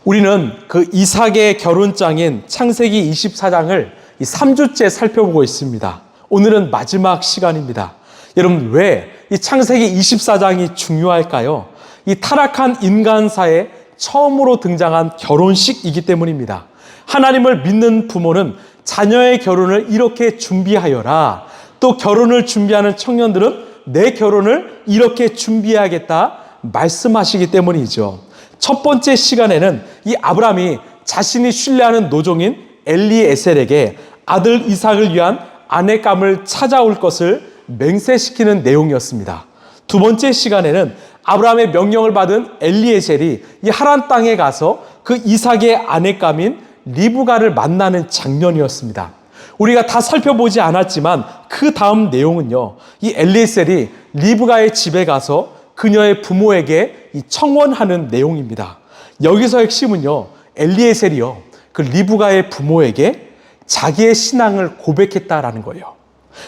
우리는 그 이삭의 결혼장인 창세기 24장을 3주째 살펴보고 있습니다. 오늘은 마지막 시간입니다. 여러분, 왜 이 창세기 24장이 중요할까요? 이 타락한 인간사에 처음으로 등장한 결혼식이기 때문입니다. 하나님을 믿는 부모는 자녀의 결혼을 이렇게 준비하여라. 또 결혼을 준비하는 청년들은 내 결혼을 이렇게 준비해야겠다 말씀하시기 때문이죠. 첫 번째 시간에는 이 아브라함이 자신이 신뢰하는 노종인 엘리에셀에게 아들 이삭을 위한 아내감을 찾아올 것을 맹세시키는 내용이었습니다. 두 번째 시간에는 아브라함의 명령을 받은 엘리에셀이 이 하란 땅에 가서 그 이삭의 아내감인 리브가를 만나는 장면이었습니다. 우리가 다 살펴보지 않았지만 그 다음 내용은요, 이 엘리에셀이 리브가의 집에 가서 그녀의 부모에게 청원하는 내용입니다. 여기서 핵심은요, 엘리에셀이요, 그 리브가의 부모에게 자기의 신앙을 고백했다라는 거예요.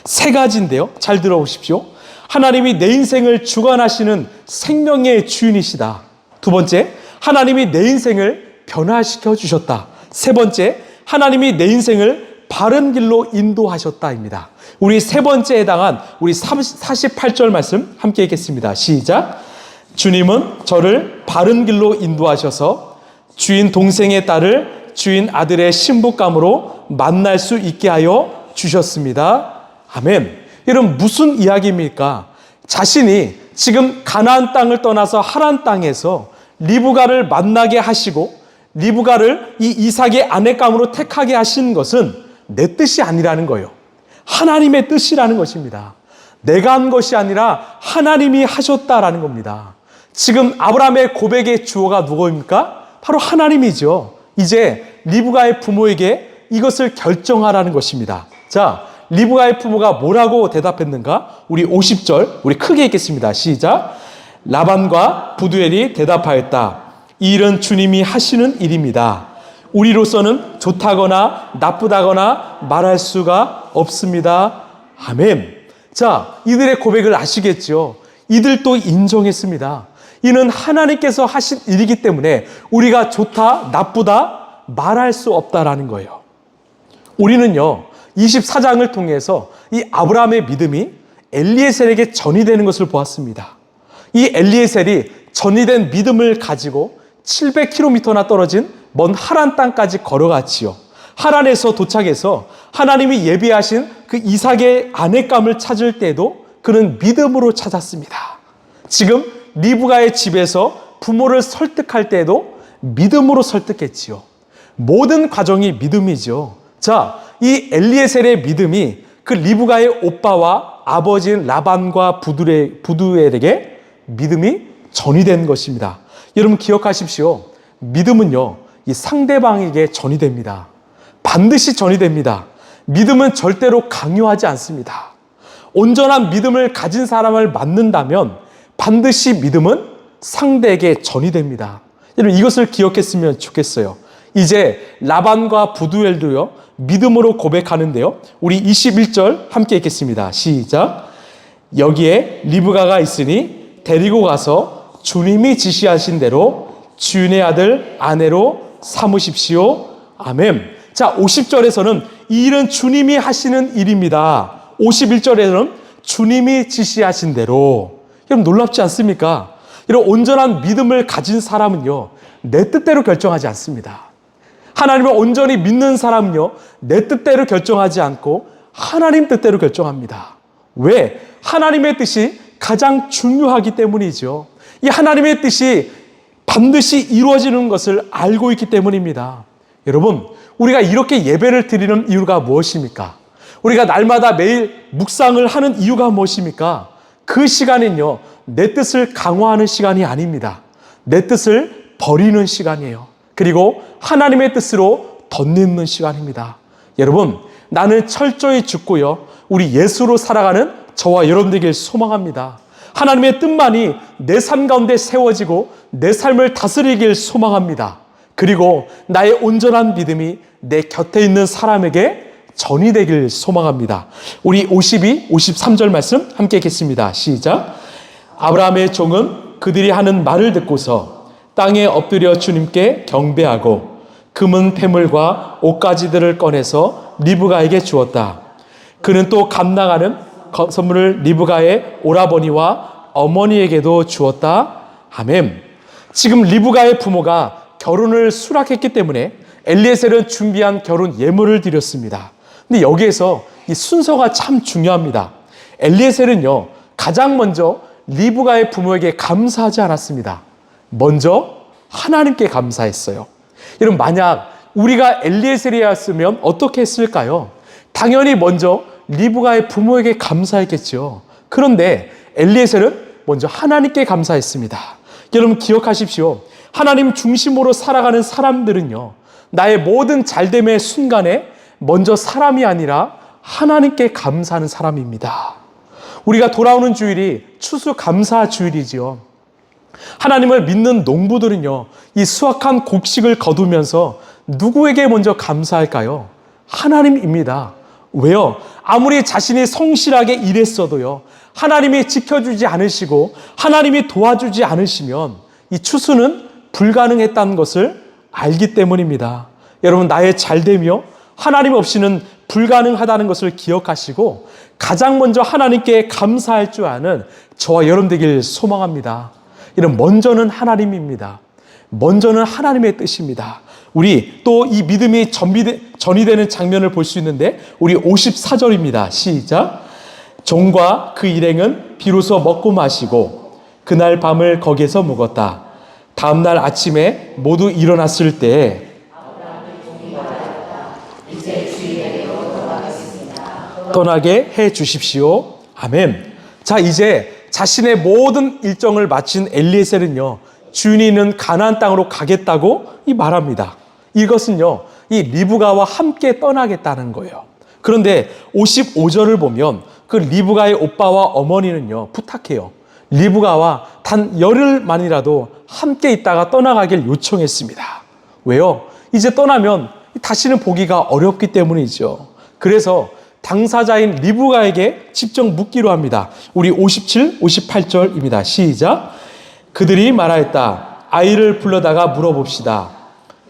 세 가지인데요, 잘 들어보십시오. 하나님이 내 인생을 주관하시는 생명의 주인이시다. 두 번째, 하나님이 내 인생을 변화시켜 주셨다. 세 번째, 하나님이 내 인생을 바른 길로 인도하셨다입니다. 우리 세 번째에 해당한 우리 48절 말씀 함께 읽겠습니다. 시작. 주님은 저를 바른 길로 인도하셔서 주인 동생의 딸을 주인 아들의 신부감으로 만날 수 있게 하여 주셨습니다. 아멘. 여러분, 무슨 이야기입니까? 자신이 지금 가나안 땅을 떠나서 하란 땅에서 리브가를 만나게 하시고 리브가를 이 이삭의 아내감으로 택하게 하신 것은 내 뜻이 아니라는 거예요. 하나님의 뜻이라는 것입니다. 내가 한 것이 아니라 하나님이 하셨다라는 겁니다. 지금 아브라함의 고백의 주어가 누구입니까? 바로 하나님이죠. 이제 리브가의 부모에게 이것을 결정하라는 것입니다. 자, 리브가의 부모가 뭐라고 대답했는가? 우리 50절, 우리 크게 읽겠습니다. 시작. 라반과 부두엘이 대답하였다. 이 일은 주님이 하시는 일입니다. 우리로서는 좋다거나 나쁘다거나 말할 수가 없습니다. 아멘. 자, 이들의 고백을 아시겠죠? 이들도 인정했습니다. 이는 하나님께서 하신 일이기 때문에 우리가 좋다, 나쁘다 말할 수 없다라는 거예요. 우리는요, 24장을 통해서 이 아브라함의 믿음이 엘리에셀에게 전이되는 것을 보았습니다. 이 엘리에셀이 전이된 믿음을 가지고 700km나 떨어진 먼 하란 땅까지 걸어갔지요. 하란에서 도착해서 하나님이 예비하신 그 이삭의 아내감을 찾을 때도 그는 믿음으로 찾았습니다. 지금 리브가의 집에서 부모를 설득할 때도 믿음으로 설득했지요. 모든 과정이 믿음이죠. 자, 이 엘리에셀의 믿음이 그 리브가의 오빠와 아버지인 라반과 부두엘에게 믿음이 전이된 것입니다. 여러분 기억하십시오. 믿음은요, 이 상대방에게 전이됩니다. 반드시 전이됩니다. 믿음은 절대로 강요하지 않습니다. 온전한 믿음을 가진 사람을 만난다면 반드시 믿음은 상대에게 전이됩니다. 여러분 이것을 기억했으면 좋겠어요. 이제 라반과 부두엘도요, 믿음으로 고백하는데요. 우리 21절 함께 읽겠습니다. 시작. 여기에 리브가가 있으니 데리고 가서 주님이 지시하신 대로 주인의 아들 아내로 삼으십시오. 아멘. 자, 50절에서는 이 일은 주님이 하시는 일입니다. 51절에서는 주님이 지시하신 대로. 여러분 놀랍지 않습니까? 이런 온전한 믿음을 가진 사람은요, 내 뜻대로 결정하지 않습니다. 하나님을 온전히 믿는 사람은요, 내 뜻대로 결정하지 않고 하나님 뜻대로 결정합니다. 왜? 하나님의 뜻이 가장 중요하기 때문이죠. 이 하나님의 뜻이 반드시 이루어지는 것을 알고 있기 때문입니다. 여러분, 우리가 이렇게 예배를 드리는 이유가 무엇입니까? 우리가 날마다 매일 묵상을 하는 이유가 무엇입니까? 그 시간은요, 내 뜻을 강화하는 시간이 아닙니다. 내 뜻을 버리는 시간이에요. 그리고 하나님의 뜻으로 덧입는 시간입니다. 여러분, 나는 철저히 죽고요, 우리 예수로 살아가는 저와 여러분들에게 소망합니다. 하나님의 뜻만이 내 삶 가운데 세워지고 내 삶을 다스리길 소망합니다. 그리고 나의 온전한 믿음이 내 곁에 있는 사람에게 전이되길 소망합니다. 우리 52, 53절 말씀 함께 읽겠습니다. 시작. 아브라함의 종은 그들이 하는 말을 듣고서 땅에 엎드려 주님께 경배하고 금은 패물과 옷가지들을 꺼내서 리브가에게 주었다. 그는 또 감당하는 선물을 리브가의 오라버니와 어머니에게도 주었다. 아멘. 지금 리브가의 부모가 결혼을 수락했기 때문에 엘리에셀은 준비한 결혼 예물을 드렸습니다. 근데 여기에서 이 순서가 참 중요합니다. 엘리에셀은요, 가장 먼저 리브가의 부모에게 감사하지 않았습니다. 먼저 하나님께 감사했어요. 여러분, 만약 우리가 엘리에셀이었으면 어떻게 했을까요? 당연히 먼저 리브가의 부모에게 감사했겠죠. 그런데 엘리에셀은 먼저 하나님께 감사했습니다. 여러분 기억하십시오. 하나님 중심으로 살아가는 사람들은요, 나의 모든 잘됨의 순간에 먼저 사람이 아니라 하나님께 감사하는 사람입니다. 우리가 돌아오는 주일이 추수감사 주일이지요. 하나님을 믿는 농부들은요, 이 수확한 곡식을 거두면서 누구에게 먼저 감사할까요? 하나님입니다. 왜요? 아무리 자신이 성실하게 일했어도요, 하나님이 지켜주지 않으시고 하나님이 도와주지 않으시면 이 추수는 불가능했다는 것을 알기 때문입니다. 여러분, 나의 잘됨이요, 하나님 없이는 불가능하다는 것을 기억하시고 가장 먼저 하나님께 감사할 줄 아는 저와 여러분 되길 소망합니다. 이런 먼저는 하나님입니다. 먼저는 하나님의 뜻입니다. 우리 또 이 믿음이 전이되는 장면을 볼 수 있는데 우리 54절입니다. 시작. 종과 그 일행은 비로소 먹고 마시고 그날 밤을 거기에서 묵었다. 다음날 아침에 모두 일어났을 때에 떠나게 해 주십시오. 아멘. 자, 이제 자신의 모든 일정을 마친 엘리에셀은요, 주인이 있는 가나안 땅으로 가겠다고 말합니다. 이것은요, 이 리브가와 함께 떠나겠다는 거예요. 그런데 55절을 보면 그 리브가의 오빠와 어머니는요, 부탁해요. 리브가와 단 열흘만이라도 함께 있다가 떠나가길 요청했습니다. 왜요? 이제 떠나면 다시는 보기가 어렵기 때문이죠. 그래서 당사자인 리브가에게 직접 묻기로 합니다. 우리 57, 58절입니다. 시작. 그들이 말하였다. 아이를 불러다가 물어봅시다.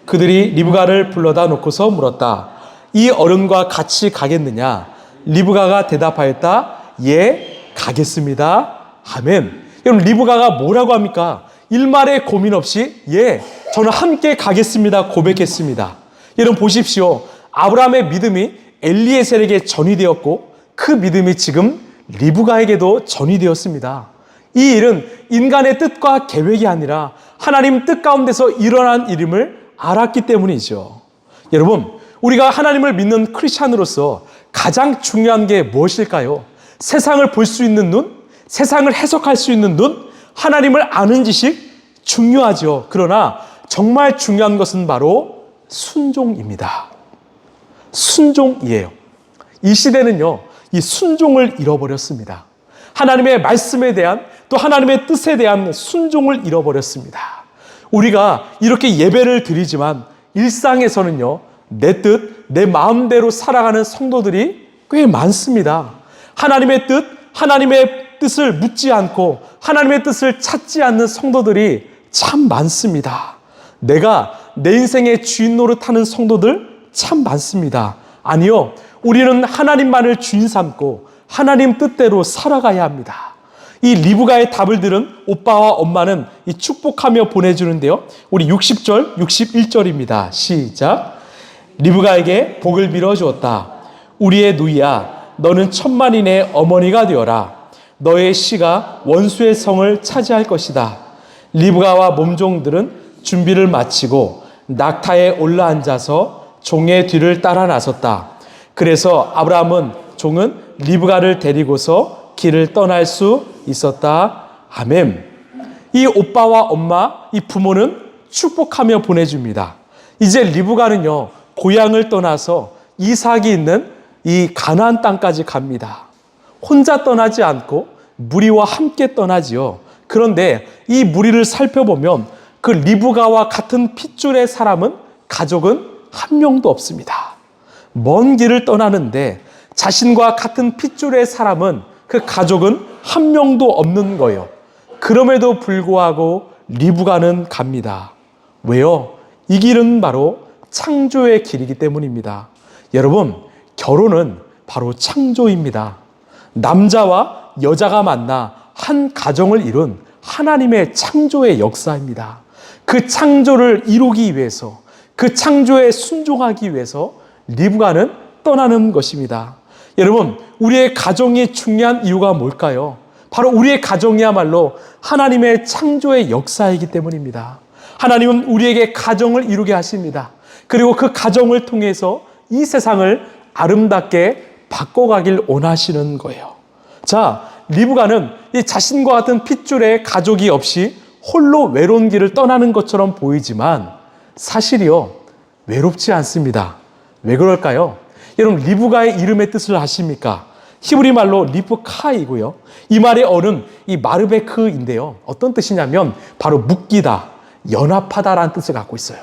그들이 리브가를 불러다 놓고서 물었다. 이 어른과 같이 가겠느냐? 리브가가 대답하였다. 예, 가겠습니다. 아멘. 여러분, 리브가가 뭐라고 합니까? 일말의 고민 없이 예, 저는 함께 가겠습니다 고백했습니다. 여러분 보십시오. 아브라함의 믿음이 엘리에셀에게 전이되었고 그 믿음이 지금 리브가에게도 전이되었습니다. 이 일은 인간의 뜻과 계획이 아니라 하나님 뜻 가운데서 일어난 일임을 알았기 때문이죠. 여러분, 우리가 하나님을 믿는 크리스찬으로서 가장 중요한 게 무엇일까요? 세상을 볼 수 있는 눈, 세상을 해석할 수 있는 눈, 하나님을 아는 지식 중요하죠. 그러나 정말 중요한 것은 바로 순종입니다. 순종이에요. 이 시대는요, 이 순종을 잃어버렸습니다. 하나님의 말씀에 대한 또 하나님의 뜻에 대한 순종을 잃어버렸습니다. 우리가 이렇게 예배를 드리지만 일상에서는요, 내 뜻, 내 마음대로 살아가는 성도들이 꽤 많습니다. 하나님의 뜻, 하나님의 뜻을 묻지 않고 하나님의 뜻을 찾지 않는 성도들이 참 많습니다. 내가 내 인생의 주인 노릇하는 성도들 참 많습니다. 아니요, 우리는 하나님만을 주인 삼고 하나님 뜻대로 살아가야 합니다. 이 리브가의 답을 들은 오빠와 엄마는 이 축복하며 보내주는데요. 우리 60절, 61절입니다. 시작. 리브가에게 복을 빌어 주었다. 우리의 누이야, 너는 천만인의 어머니가 되어라. 너의 씨가 원수의 성을 차지할 것이다. 리브가와 몸종들은 준비를 마치고 낙타에 올라앉아서 종의 뒤를 따라 나섰다. 그래서 아브라함은 종은 리브가를 데리고서 길을 떠날 수 있었다. 아멘. 이 오빠와 엄마, 이 부모는 축복하며 보내줍니다. 이제 리브가는요, 고향을 떠나서 이삭이 있는 이 가나안 땅까지 갑니다. 혼자 떠나지 않고 무리와 함께 떠나지요. 그런데 이 무리를 살펴보면 그 리브가와 같은 핏줄의 사람은, 가족은 한 명도 없습니다. 먼 길을 떠나는데 자신과 같은 핏줄의 사람은, 그 가족은 한 명도 없는 거예요. 그럼에도 불구하고 리브가는 갑니다. 왜요? 이 길은 바로 창조의 길이기 때문입니다. 여러분, 결혼은 바로 창조입니다. 남자와 여자가 만나 한 가정을 이룬 하나님의 창조의 역사입니다. 그 창조를 이루기 위해서, 그 창조에 순종하기 위해서 리브가는 떠나는 것입니다. 여러분, 우리의 가정이 중요한 이유가 뭘까요? 바로 우리의 가정이야말로 하나님의 창조의 역사이기 때문입니다. 하나님은 우리에게 가정을 이루게 하십니다. 그리고 그 가정을 통해서 이 세상을 아름답게 바꿔가길 원하시는 거예요. 자, 리브가는 이 자신과 같은 핏줄의 가족이 없이 홀로 외로운 길을 떠나는 것처럼 보이지만 사실이요, 외롭지 않습니다. 왜 그럴까요? 여러분, 리브가의 이름의 뜻을 아십니까? 히브리 말로 리브카이고요. 이 말의 어는 이 마르베크인데요. 어떤 뜻이냐면 바로 묶이다, 연합하다라는 뜻을 갖고 있어요.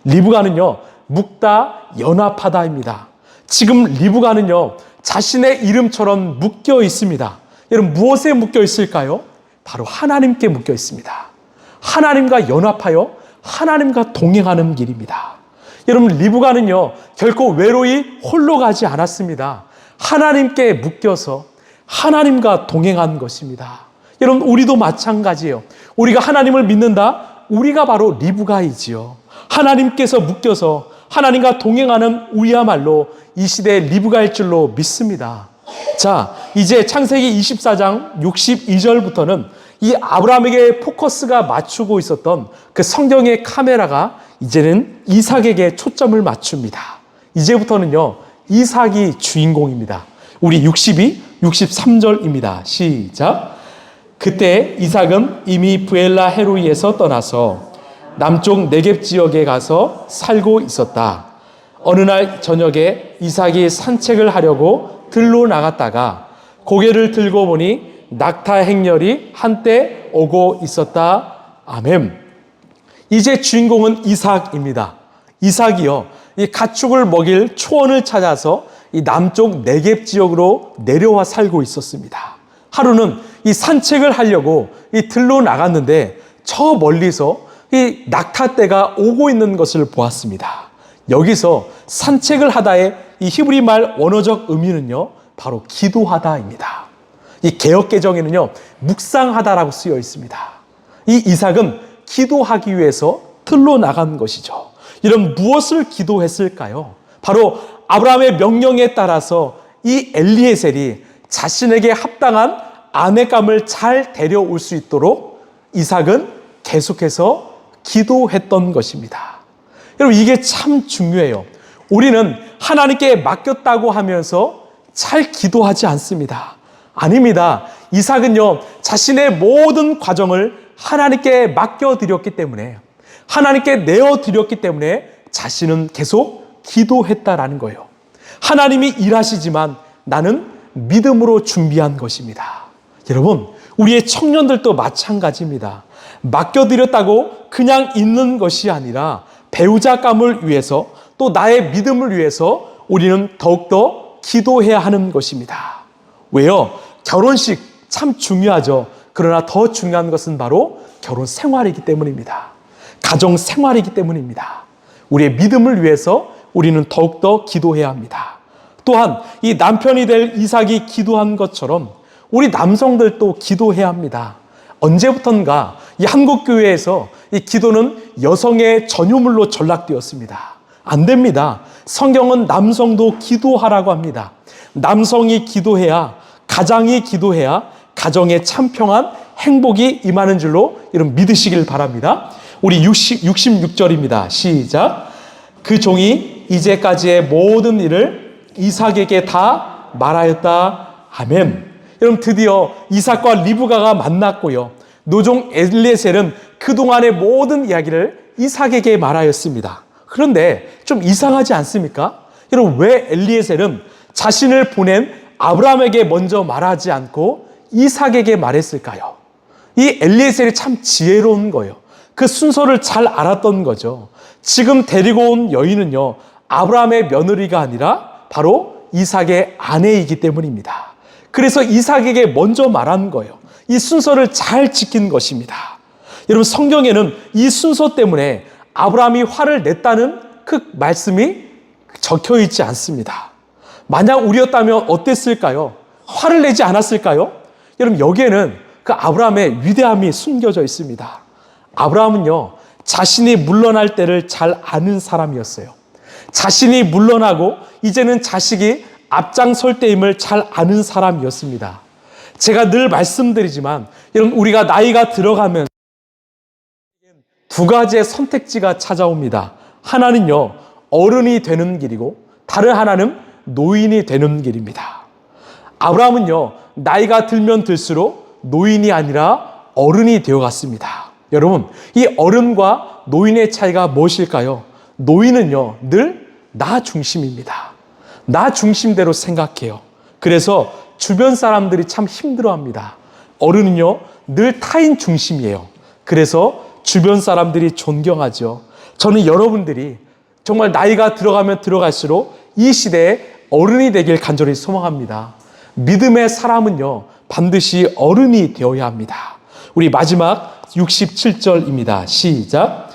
리브가는요, 묶다, 연합하다입니다. 지금 리브가는요, 자신의 이름처럼 묶여 있습니다. 여러분, 무엇에 묶여 있을까요? 바로 하나님께 묶여 있습니다. 하나님과 연합하여 하나님과 동행하는 길입니다. 여러분, 리브가는요, 결코 외로이 홀로 가지 않았습니다. 하나님께 묶여서 하나님과 동행한 것입니다. 여러분, 우리도 마찬가지예요. 우리가 하나님을 믿는다? 우리가 바로 리브가이지요. 하나님께서 묶여서 하나님과 동행하는 우리야말로 이 시대의 리브가일 줄로 믿습니다. 자, 이제 창세기 24장 62절부터는 이 아브라함에게 포커스가 맞추고 있었던 그 성경의 카메라가 이제는 이삭에게 초점을 맞춥니다. 이제부터는요, 이삭이 주인공입니다. 우리 62, 63절입니다. 시작. 그때 이삭은 이미 브엘라 헤로이에서 떠나서 남쪽 네겝 지역에 가서 살고 있었다. 어느 날 저녁에 이삭이 산책을 하려고 들로 나갔다가 고개를 들고 보니 낙타 행렬이 한때 오고 있었다. 아멘. 이제 주인공은 이삭입니다. 이삭이요, 이 가축을 먹일 초원을 찾아서 이 남쪽 네겝 지역으로 내려와 살고 있었습니다. 하루는 이 산책을 하려고 이 들로 나갔는데 저 멀리서 이 낙타떼가 오고 있는 것을 보았습니다. 여기서 산책을 하다의 이 히브리 말 원어적 의미는요, 바로 기도하다입니다. 이 개역 개정에는요, 묵상하다라고 쓰여 있습니다. 이 이삭은 기도하기 위해서 들로 나간 것이죠. 이런 무엇을 기도했을까요? 바로 아브라함의 명령에 따라서 이 엘리에셀이 자신에게 합당한 아내감을 잘 데려올 수 있도록 이삭은 계속해서 기도했던 것입니다. 여러분, 이게 참 중요해요. 우리는 하나님께 맡겼다고 하면서 잘 기도하지 않습니다. 아닙니다. 이삭은요, 자신의 모든 과정을 하나님께 맡겨드렸기 때문에, 하나님께 내어드렸기 때문에 자신은 계속 기도했다라는 거예요. 하나님이 일하시지만 나는 믿음으로 준비한 것입니다. 여러분, 우리의 청년들도 마찬가지입니다. 맡겨드렸다고 그냥 있는 것이 아니라 배우자감을 위해서, 또 나의 믿음을 위해서 우리는 더욱더 기도해야 하는 것입니다. 왜요? 결혼식 참 중요하죠. 그러나 더 중요한 것은 바로 결혼 생활이기 때문입니다. 가정 생활이기 때문입니다. 우리의 믿음을 위해서 우리는 더욱더 기도해야 합니다. 또한 이 남편이 될 이삭이 기도한 것처럼 우리 남성들도 기도해야 합니다. 언제부턴가 이 한국교회에서 이 기도는 여성의 전유물로 전락되었습니다. 안 됩니다. 성경은 남성도 기도하라고 합니다. 남성이 기도해야, 가장이 기도해야 가정에 참 평안, 행복이 임하는 줄로 여러분 믿으시길 바랍니다. 우리 66절입니다. 시작. 그 종이 이제까지의 모든 일을 이삭에게 다 말하였다. 아멘. 여러분, 드디어 이삭과 리브가가 만났고요, 노종 엘리에셀은 그동안의 모든 이야기를 이삭에게 말하였습니다. 그런데 좀 이상하지 않습니까? 여러분, 왜 엘리에셀은 자신을 보낸 아브라함에게 먼저 말하지 않고 이삭에게 말했을까요? 이 엘리에셀이 참 지혜로운 거예요. 그 순서를 잘 알았던 거죠. 지금 데리고 온 여인은요, 아브라함의 며느리가 아니라 바로 이삭의 아내이기 때문입니다. 그래서 이삭에게 먼저 말한 거예요. 이 순서를 잘 지킨 것입니다. 여러분, 성경에는 이 순서 때문에 아브라함이 화를 냈다는 그 말씀이 적혀 있지 않습니다. 만약 우리였다면 어땠을까요? 화를 내지 않았을까요? 여러분, 여기에는 그 아브라함의 위대함이 숨겨져 있습니다. 아브라함은요, 자신이 물러날 때를 잘 아는 사람이었어요. 자신이 물러나고 이제는 자식이 앞장설 때임을 잘 아는 사람이었습니다. 제가 늘 말씀드리지만 여러분, 우리가 나이가 들어가면 두 가지의 선택지가 찾아옵니다. 하나는요, 어른이 되는 길이고 다른 하나는 노인이 되는 길입니다. 아브라함은요, 나이가 들면 들수록 노인이 아니라 어른이 되어갔습니다. 여러분, 이 어른과 노인의 차이가 무엇일까요? 노인은요, 늘 나 중심입니다. 나 중심대로 생각해요. 그래서 주변 사람들이 참 힘들어합니다. 어른은요, 늘 타인 중심이에요. 그래서 주변 사람들이 존경하죠. 저는 여러분들이 정말 나이가 들어가면 들어갈수록 이 시대에 어른이 되길 간절히 소망합니다. 믿음의 사람은요, 반드시 어른이 되어야 합니다. 우리 마지막 67절입니다. 시작.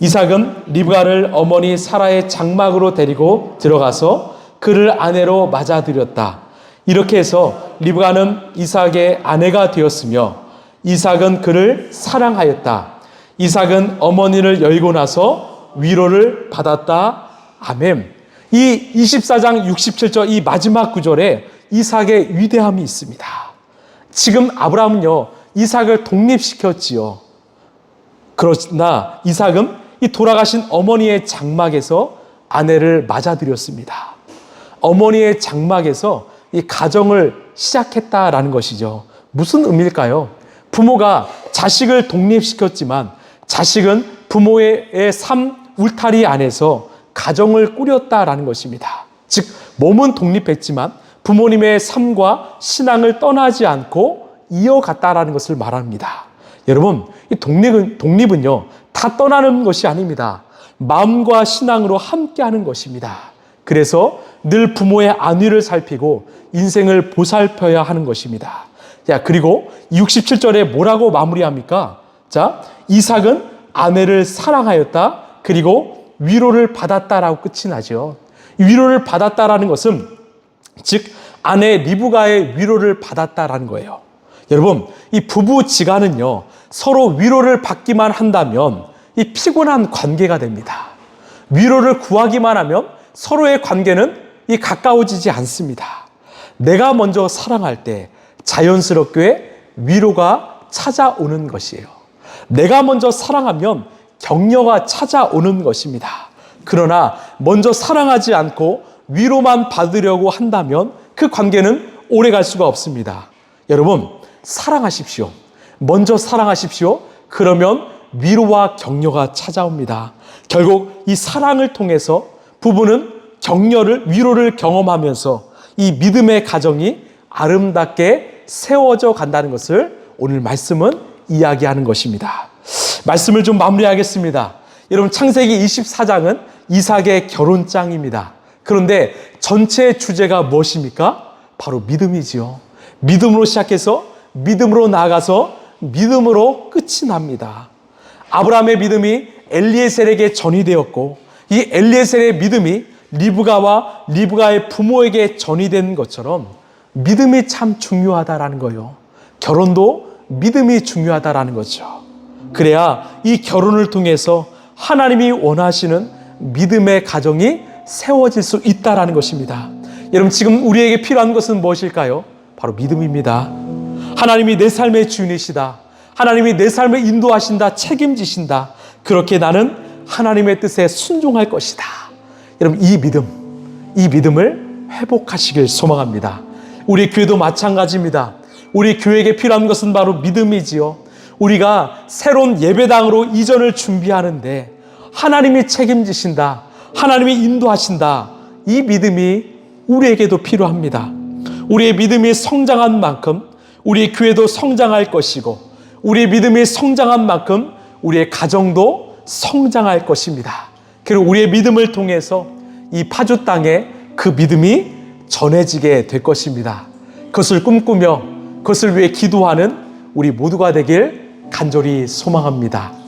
이삭은 리브가를 어머니 사라의 장막으로 데리고 들어가서 그를 아내로 맞아들였다. 이렇게 해서 리브가는 이삭의 아내가 되었으며 이삭은 그를 사랑하였다. 이삭은 어머니를 열고 나서 위로를 받았다. 아멘. 이 24장 67절 이 마지막 구절에 이삭의 위대함이 있습니다. 지금 아브라함은요, 이삭을 독립시켰지요. 그러나 이삭은 이 돌아가신 어머니의 장막에서 아내를 맞아들였습니다. 어머니의 장막에서 이 가정을 시작했다라는 것이죠. 무슨 의미일까요? 부모가 자식을 독립시켰지만 자식은 부모의 삶 울타리 안에서 가정을 꾸렸다라는 것입니다. 즉, 몸은 독립했지만 부모님의 삶과 신앙을 떠나지 않고 이어갔다라는 것을 말합니다. 여러분, 이 독립은요, 다 떠나는 것이 아닙니다. 마음과 신앙으로 함께하는 것입니다. 그래서 늘 부모의 안위를 살피고 인생을 보살펴야 하는 것입니다. 자, 그리고 67절에 뭐라고 마무리합니까? 자, 이삭은 아내를 사랑하였다. 그리고 위로를 받았다라고 끝이 나죠. 위로를 받았다라는 것은 즉 아내 리브가의 위로를 받았다라는 거예요. 여러분, 이 부부 지간은요, 서로 위로를 받기만 한다면 이 피곤한 관계가 됩니다. 위로를 구하기만 하면 서로의 관계는 이 가까워지지 않습니다. 내가 먼저 사랑할 때 자연스럽게 위로가 찾아오는 것이에요. 내가 먼저 사랑하면 격려가 찾아오는 것입니다. 그러나 먼저 사랑하지 않고 위로만 받으려고 한다면 그 관계는 오래 갈 수가 없습니다. 여러분, 사랑하십시오. 먼저 사랑하십시오. 그러면 위로와 격려가 찾아옵니다. 결국 이 사랑을 통해서 부부는 격려를, 위로를 경험하면서 이 믿음의 가정이 아름답게 세워져 간다는 것을 오늘 말씀은 이야기하는 것입니다. 말씀을 좀 마무리하겠습니다. 여러분, 창세기 24장은 이삭의 결혼장입니다. 그런데 전체 주제가 무엇입니까? 바로 믿음이지요. 믿음으로 시작해서 믿음으로 나아가서 믿음으로 끝이 납니다. 아브라함의 믿음이 엘리에셀에게 전이 되었고 이 엘리에셀의 믿음이 리브가와 리브가의 부모에게 전이 된 것처럼 믿음이 참 중요하다라는 거예요. 결혼도 믿음이 중요하다라는 거죠. 그래야 이 결혼을 통해서 하나님이 원하시는 믿음의 가정이 세워질 수 있다라는 것입니다. 여러분, 지금 우리에게 필요한 것은 무엇일까요? 바로 믿음입니다. 하나님이 내 삶의 주인이시다. 하나님이 내 삶을 인도하신다, 책임지신다. 그렇게 나는 하나님의 뜻에 순종할 것이다. 여러분, 이 믿음을 회복하시길 소망합니다. 우리 교회도 마찬가지입니다. 우리 교회에게 필요한 것은 바로 믿음이지요. 우리가 새로운 예배당으로 이전을 준비하는데 하나님이 책임지신다, 하나님이 인도하신다. 이 믿음이 우리에게도 필요합니다. 우리의 믿음이 성장한 만큼 우리의 교회도 성장할 것이고 우리의 믿음이 성장한 만큼 우리의 가정도 성장할 것입니다. 그리고 우리의 믿음을 통해서 이 파주 땅에 그 믿음이 전해지게 될 것입니다. 그것을 꿈꾸며 그것을 위해 기도하는 우리 모두가 되길 간절히 소망합니다.